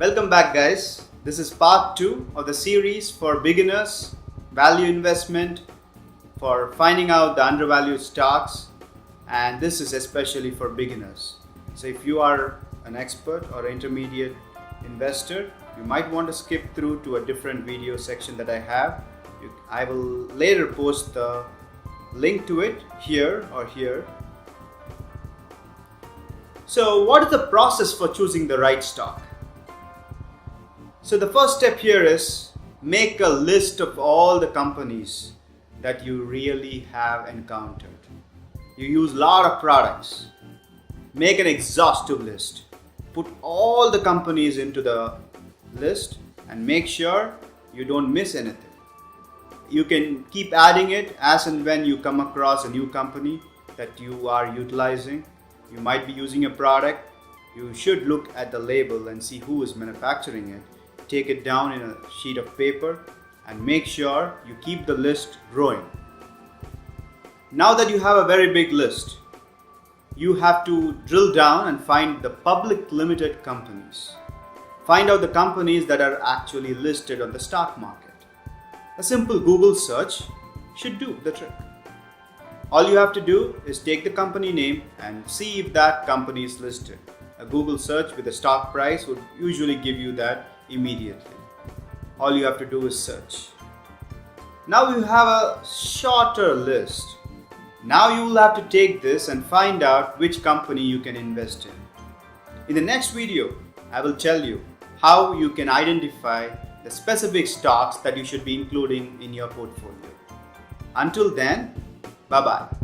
Welcome back, guys. This is part 2 of the series for beginners, value investment, for finding out the undervalued stocks, and this is especially for beginners. So if you are an expert or intermediate investor, you might want to skip through to a different video section that I have. I will later post the link to it here or here. So what is the process for choosing the right stock? So the first step here is make a list of all the companies that you really have encountered. You use a lot of products. Make an exhaustive list. Put all the companies into the list and make sure you don't miss anything. You can keep adding it as and when you come across a new company that you are utilizing. You might be using a product. You should look at the label and see who is manufacturing it. Take it down in a sheet of paper and make sure you keep the list growing. Now that you have a very big list, you have to drill down and find the public limited companies. Find out the companies that are actually listed on the stock market. A simple Google search should do the trick. All you have to do is take the company name and see if that company is listed. A Google search with a stock price would usually give you that immediately. All you have to do is search. Now you have a shorter list. Now you will have to take this and find out which company you can invest in. In the next video, I will tell you how you can identify the specific stocks that you should be including in your portfolio. Until then, bye-bye.